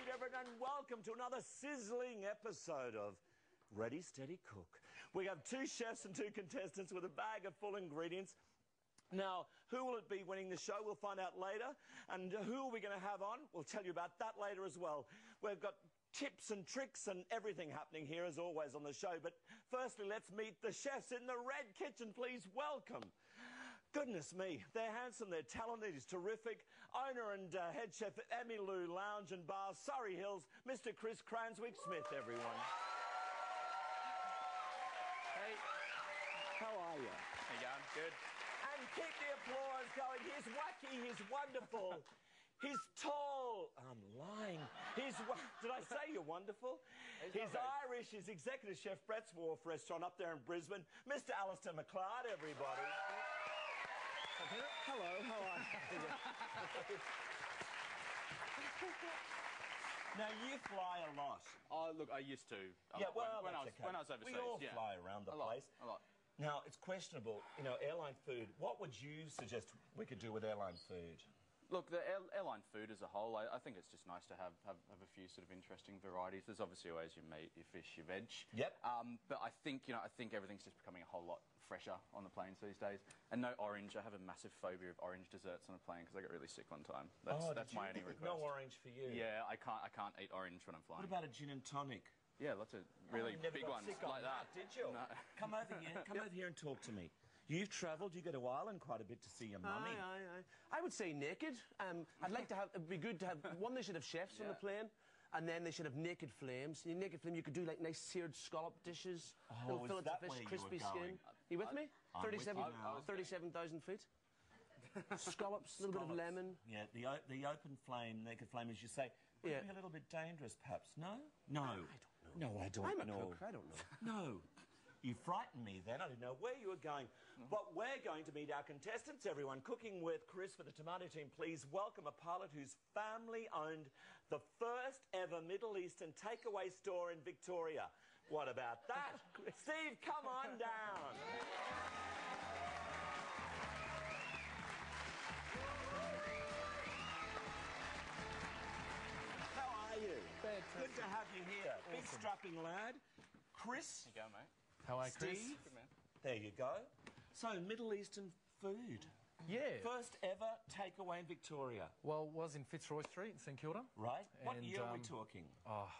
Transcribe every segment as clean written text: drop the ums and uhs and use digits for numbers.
evening, everyone, and welcome to another sizzling episode of Ready, Steady, Cook. We have two chefs and two contestants with a bag of full ingredients. Now, who will it be winning the show? We'll find out later. And who are we going to have on? We'll tell you about that later as well. We've got tips and tricks and everything happening here, as always, on the show. But firstly, let's meet the chefs in the red kitchen. Please welcome. Goodness me, they're handsome, they're talented, he's terrific. Owner and head chef at Emmylou Lounge and Bar, Surrey Hills, Mr. Chris Cranswick-Smith, everyone. Hey. How are you? How you going? Good. And keep the applause going. He's wacky, he's wonderful, he's tall. I'm lying. Did I say you're wonderful? He's Irish, he's executive chef, Brett's Wharf restaurant up there in Brisbane. Mr. Alistair McLeod, everybody. Hello, how are you? Now, you fly a lot. Oh, look, I used to. Yeah, well, when I was overseas. We all fly around the place. A lot. Now, it's questionable, you know, airline food. What would you suggest we could do with airline food? Look, the airline food as a whole, I think it's just nice to have a few sort of interesting varieties. There's obviously always your meat, your fish, your veg. Yep. But I think everything's just becoming a whole lot fresher on the planes these days. And no orange. I have a massive phobia of orange desserts on a plane because I get really sick one time. That's my only request. No orange for you? Yeah, I can't eat orange when I'm flying. What about a gin and tonic? Yeah, lots of really big ones like that. Did you? No. Come over here. Come over here and talk to me. You've travelled. You go to Ireland quite a bit to see your mummy. Aye. I would say naked. I'd like to have. It'd be good to have. One, they should have chefs on the plane, and then they should have naked flames. In naked flame, you could do like nice seared scallop dishes. Oh, fill is it that to where fish, you crispy were going? skin. You with me? I'm with you now. 37,000 feet. Scallops, a little bit of lemon. Yeah, the open flame, naked flame, as you say, could be a little bit dangerous, perhaps. No? No. I don't know. No, I don't I'm know. a cook. I don't know. No. You frightened me then. I didn't know where you were going. But we're going to meet our contestants, everyone. Cooking with Chris for the Tomato Team. Please welcome a pilot whose family owned the first ever Middle Eastern takeaway store in Victoria. What about that? Steve, come on down. How are you? Fantastic. Good to have you here. Awesome. Big strapping lad. Chris. There you go, mate. How are you, Chris? Steve. Good man. There you go. So, Middle Eastern food. Yeah. First ever takeaway in Victoria. Well, it was in Fitzroy Street in St Kilda. Right. What And, year are we talking? Well,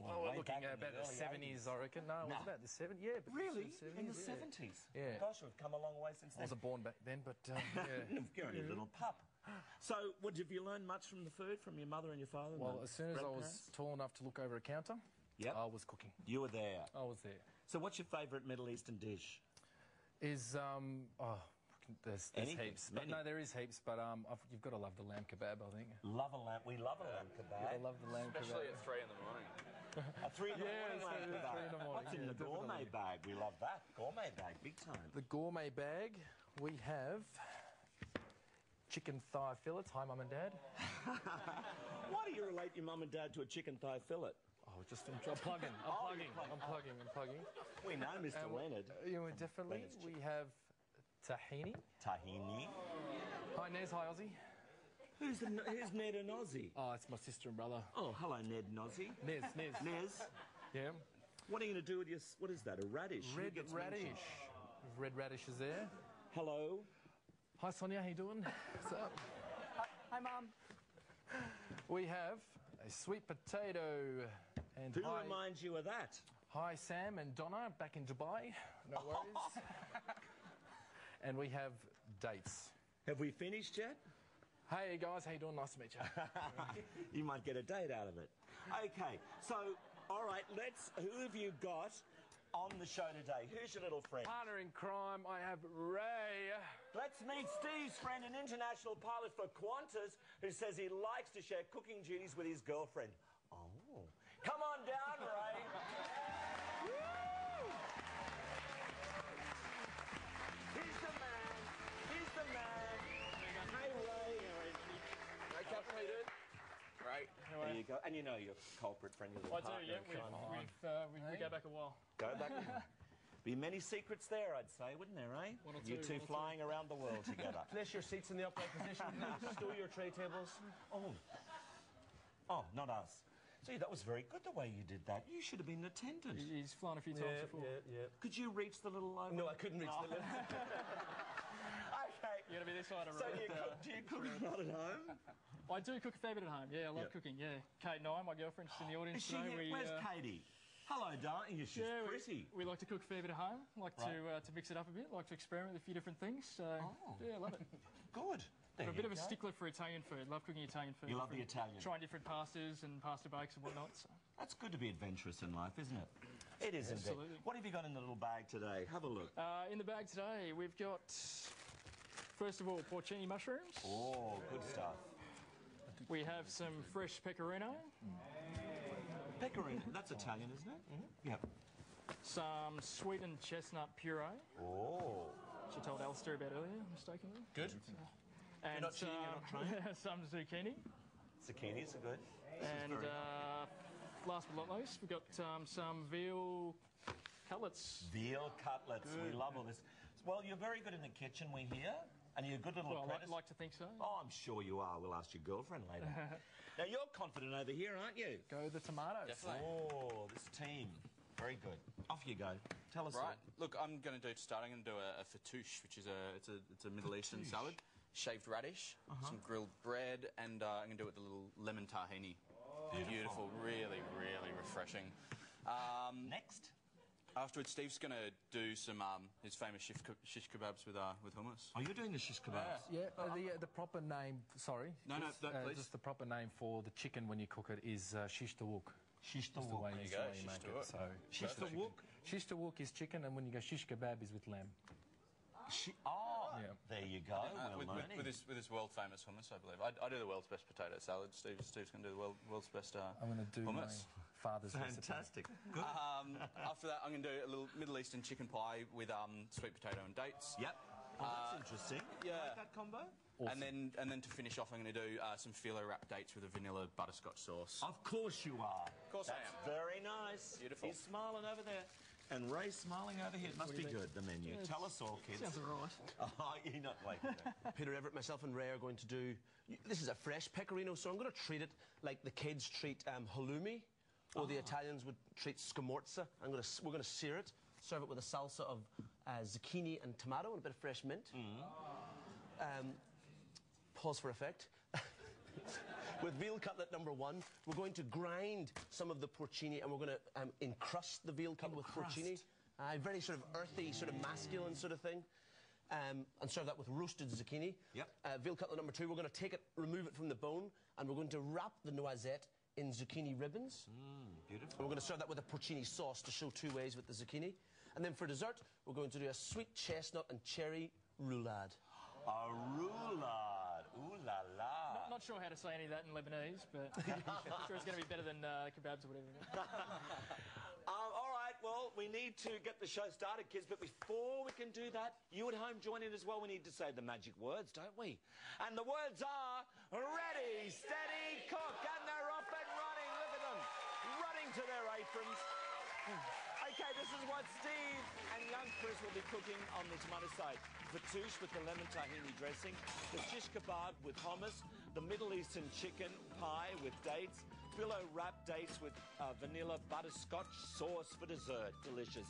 we're way looking back at in the about the early 70s, I reckon. No, it was about the 70s. Yeah, but Really? the 70s, In the yeah. 70s? Yeah. Gosh, we've come a long way since I then. wasn't born back then, but yeah. You're only a little pup. So, have you learned much from the food, from your mother and your father? Well, as soon as I was grandparents? tall enough to look over a counter, Yep. I was cooking. You were there. I was there. So, what's your favourite Middle Eastern dish? There's Anything, heaps. many. But no, there is heaps, but you've got to love the lamb kebab, I think. Love a lamb. We love a lamb kebab. I love the lamb Especially kebab. at 3 in the morning. A 3 in the morning so lamb kebab. 3 in the morning, What's in yeah, the gourmet definitely. bag? We love that. Gourmet bag, big time. The gourmet bag, we have chicken thigh fillets. Hi, Mum and Dad. Why do you relate your mum and dad to a chicken thigh fillet? Oh, I'm plugging. I'm plugging. We know Mr. Leonard. Definitely. Leonard's We have tahini. Tahini. Hi, Nez. Hi, Aussie. Who's Ned and Ozzy? Oh, it's my sister and brother. Oh, hello, Ned and Ozzy. Nez. Nez, Yeah. what are you going to do with your... What is that, a radish? Who Red gets radish. mentioned? Red radish is there. Hello. Hi, Sonia. How you doing? What's up? Hi, Mum. We have a sweet potato. And Who reminds you of that? hi, Sam and Donna, back in Dubai. No worries. And we have dates. Have we finished yet? Hey, guys. How you doing? Nice to meet you. You might get a date out of it. Okay, so, all right, who have you got on the show today? Who's your little friend? Partner in crime, I have Ray. Let's meet Steve's friend, an international pilot for Qantas, who says he likes to share cooking duties with his girlfriend. Oh. Come on down, Ray. Woo! He's the man. He's the man. Hey, Ray. Hey, Captain, how you doing? Great. There you go. And you know your culprit friend, your little I do, partner yeah. in crime. We go back a while. Go back. Be many secrets there, I'd say, wouldn't there, eh? One or You two, two one or flying around the world together. Place your seats in the upright position. Stow your tray tables. Oh, Oh, not us. See, that was very good the way you did that. You should have been an attendant. He's flown a few times before. Yeah. Could you reach the little line? No, I couldn't reach the limit. Okay. You gotta be this side of So do you cook a lot at home? I do cook a fair bit at home. Yeah, I love cooking. Yeah, Kate and I, my girlfriend, she's in the audience Is she today. here? Where's Katie? Hello, darling. She's pretty. We like to cook a fair bit at home. Like to mix it up a bit. Like to experiment with a few different things. So yeah, I love it. Good. I'm a bit of a stickler for Italian food. Love cooking Italian food. You love the Italian. Trying different pastas and pasta bakes and whatnot. So. That's good to be adventurous in life, isn't it? It is indeed. What have you got in the little bag today? Have a look. In the bag today, we've got, first of all, porcini mushrooms. Oh, good stuff. We have some fresh pecorino. Pecorino, that's Italian, isn't it? Mm-hmm. Yep. Some sweetened chestnut puree. Oh. Which I told Alistair about earlier, mistakenly. Good. And not cheating, you're not trying. some zucchini. Zucchinis are good. And last but not least, we've got some veal cutlets. Veal cutlets. We love all this. Well, you're very good in the kitchen, we hear. And you're a good little apprentice. I'd like to think so. Oh, I'm sure you are. We'll ask your girlfriend later. Now, you're confident over here, aren't you? Go the tomatoes. Definitely. Oh, this team. Very good. Off you go. Tell us Right. all. Look, I'm going to do, to start, I'm going to do a fattoush, which is it's a Middle Eastern salad. Shaved radish, some grilled bread, and I'm going to do it with a little lemon tahini. Beautiful. Really, really refreshing. Next. Afterwards, Steve's going to do some his famous shish kebabs with hummus. Oh, you're doing the shish kebabs? Yeah, the proper name, sorry. No, please. Just the proper name for the chicken when you cook it is shish tawuk. Shish That's the way tawuk. you go, make shish it. tawuk. So Shish tawuk? Shish tawuk is chicken, and when you go shish kebab is with lamb. Yeah. There you go. With this world famous hummus, I believe. I do the world's best potato salad. Steve's going to do the world's best I'm going to do my hummus. father's recipe. Fantastic. Good. After that, I'm going to do a little Middle Eastern chicken pie with sweet potato and dates. Yep. Oh, that's interesting. Yeah. Like that combo? Awesome. And then to finish off, I'm going to do some phyllo wrap dates with a vanilla butterscotch sauce. Of course you are. Of course I am. Very nice. Beautiful. He's smiling over there. And Ray's smiling over here. It must be good, the menu. Tell us all, kids. Sounds all right. Oh, you're not like that. Peter Everett, myself and Ray are going to do... This is a fresh pecorino, so I'm going to treat it like the kids treat halloumi, or the Italians would treat scamorza. We're going to sear it, serve it with a salsa of zucchini and tomato and a bit of fresh mint. Pause for effect. With veal cutlet number 1, we're going to grind some of the porcini and we're going to encrust the veal cutlet with porcini. Very sort of earthy, sort of masculine sort of thing. And serve that with roasted zucchini. Yep. Veal cutlet number 2, we're going to take it, remove it from the bone, and we're going to wrap the noisette in zucchini ribbons. Beautiful. And we're going to serve that with a porcini sauce to show 2 ways with the zucchini. And then for dessert, we're going to do a sweet chestnut and cherry roulade. A roulade. Ooh la la. Not sure how to say any of that in Lebanese, but I'm sure it's going to be better than kebabs or whatever. All right, well, we need to get the show started, kids, but before we can do that, you at home join in as well. We need to say the magic words, don't we? And the words are ready, steady, cook, and they're off and running. Look at them, running to their aprons. Okay, this is what Steve and young Chris will be cooking on the tomato side. Fattoush with the lemon tahini dressing, the shish kebab with hummus, the Middle Eastern chicken pie with dates, phyllo wrap dates with vanilla butterscotch sauce for dessert. Delicious.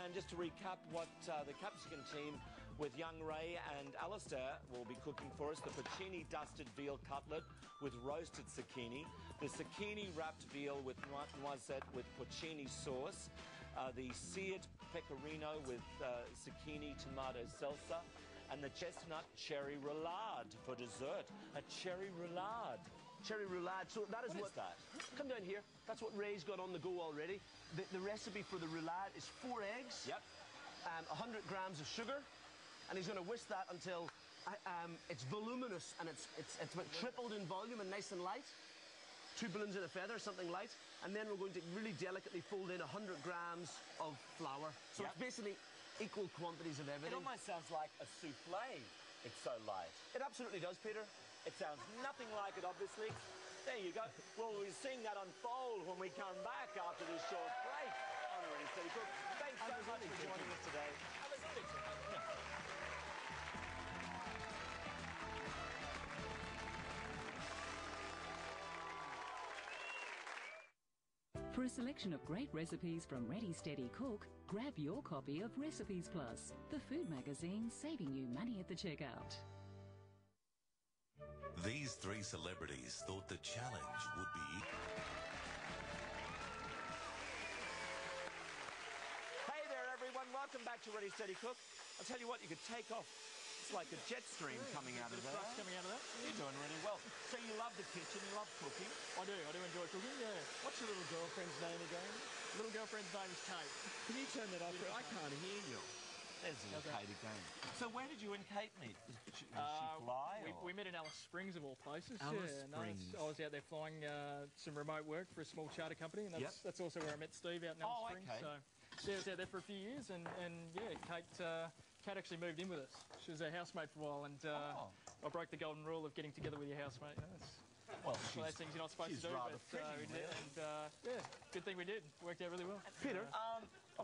And just to recap what the Capsicum team with young Ray and Alistair will be cooking for us, the porcini dusted veal cutlet with roasted zucchini, the zucchini wrapped veal with noisette with porcini sauce, the seared pecorino with zucchini tomato salsa, and the chestnut cherry roulade for dessert. A cherry roulade. Cherry roulade. So that is What is that? Come down here. That's what Ray's got on the go already. The recipe for the roulade is 4 eggs. Yep. 100 grams of sugar, and he's going to whisk that until it's voluminous and it's about tripled in volume and nice and light. 2 balloons in a feather, something light, and then we're going to really delicately fold in 100 grams of flour. So it's basically equal quantities of It everything. almost sounds like a souffle. It's so light. It absolutely does, Peter. It sounds nothing like it, obviously. There you go. Well, we're seeing that unfold when we come back after this short break on Ready Steady Cook. Thanks so much for joining us today. For a selection of great recipes from Ready Steady Cook, grab your copy of Recipes Plus, the food magazine saving you money at the checkout. These three celebrities thought the challenge would be... Hey there, everyone. Welcome back to Ready Steady Cook. I'll tell you what, you could take off. It's like a jet stream coming out of there. Coming out of that. You're doing really well. So you love the kitchen, you love cooking. I do enjoy cooking, yeah. What's your little girlfriend's name again? Little girlfriend's name is Kate. Can you turn that off? I can't hear you. There's little Kate again. So where did you and Kate meet? Did she fly? We met in Alice Springs of all places. Alice yeah, Springs. I was out there flying some remote work for a small charter company, and that's also where I met Steve out in Alice Springs. Okay. So yeah, I was out there for a few years, and yeah, Kate actually moved in with us. She was our housemate for a while, and I broke the golden rule of getting together with your housemate. You know, well, one of those things you're not supposed to do, rather but we did, and yeah, good thing we did. Worked out really well. Peter,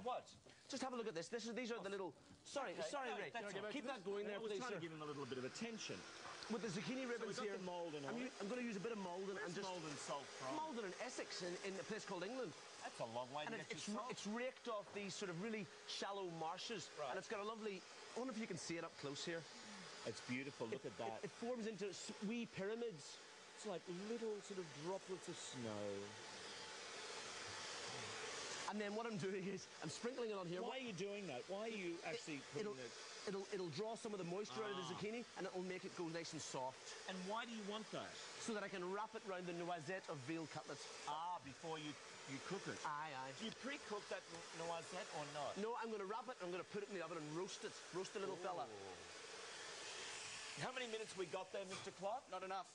what? just have a look at this. These are the little... Sorry, Ray. Keep that going there, please, We're trying sir. to give him a little bit of attention. With the zucchini ribbons we've here, got the Maldon on it. I'm going to use a bit of Maldon and just... Maldon salt from? Maldon in Essex, in a place called England. That's a long way to And get your salt. it's raked off these sort of really shallow marshes, Right. and it's got a lovely... I wonder if you can see it up close here. It's beautiful. Look at that. It forms into wee pyramids. It's like little sort of droplets of snow. And then what I'm doing is I'm sprinkling it on here. Why are you doing that? Why are you actually putting it? It'll draw some of the moisture out of the zucchini, and it'll make it go nice and soft. And why do you want that? So that I can wrap it around the noisette of veal cutlets. Before you cook it. Aye. Do you pre-cook that noisette or not? No, I'm going to wrap it. I'm going to put it in the oven and roast it. Roast the little fella. How many minutes we got there, Mr. Clark? Not enough.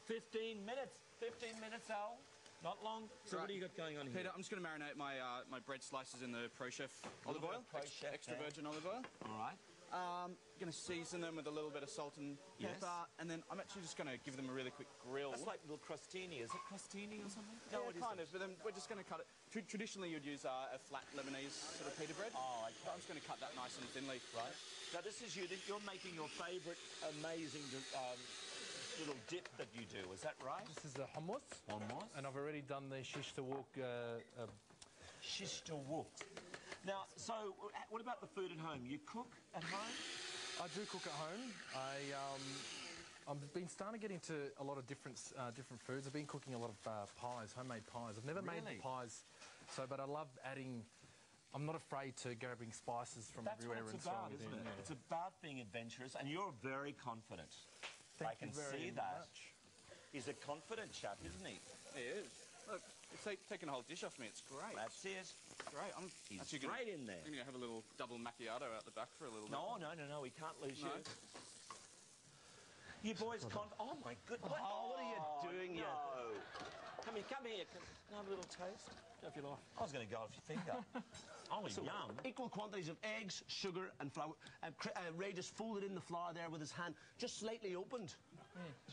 15 minutes. 15 minutes, Al. Not long. So what do you got going on here? Peter, I'm just going to marinate my my bread slices in the Pro Chef olive oil. Extra virgin olive oil. All right. Going to season them with a little bit of salt and pepper, and then I'm actually just going to give them a really quick grill. That's like little crostini. Is it crostini or something? No, it kind of, but then we're just going to cut it. Traditionally, you'd use a flat Lebanese sort of pita bread. Oh, okay. I'm just going to cut that nice and thinly. Right. Now, this is you're making your favourite amazing little dip that you do. Is that right? This is the hummus. Hummus. And I've already done the shish tawuk. Shish tawuk. Now, so what about the food at home? You cook at home? I do cook at home. I've been starting to get into a lot of different foods. I've been cooking a lot of pies, homemade pies. I've never made pies, but I love adding. I'm not afraid to grabbing spices from everywhere and throwing it isn't in. it? Yeah. It's about being adventurous, and you're very confident. I can see that. He's a confident chap, isn't he? He is. Look, it's taking a whole dish off me. It's great. That's it. Great. I'm He's actually straight in there. I'm going to have a little double macchiato out the back for a little bit. No. We can't lose you. You boys oh, my goodness. Oh, what are you doing here? No. Come here. Can I have a little taste? Go if you like. I was going to go off your finger. Oh, yum. Equal quantities of eggs, sugar, and flour. Ray just folded in the flour there with his hand, just slightly opened.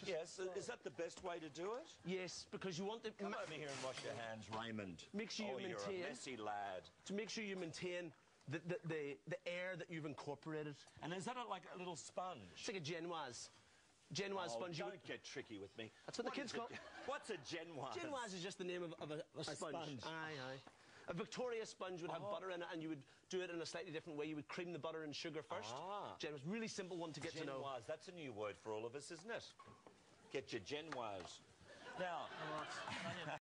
Yes, is that the best way to do it? Yes, because you want to... Come over here and wash your hands, Raymond. Make sure you maintain... You're a messy lad. To make sure you maintain the air that you've incorporated. And is that like a little sponge? It's like a genoise. Genoise sponge. Don't get tricky with me. That's what the kids call it. What's a genoise? Genoise is just the name of a sponge. Aye. A Victoria sponge would have butter in it, and you would do it in a slightly different way. You would cream the butter and sugar first. Genoise, really simple one to get to know. Genoise, that's a new word for all of us, isn't it? Get your genoise. Now...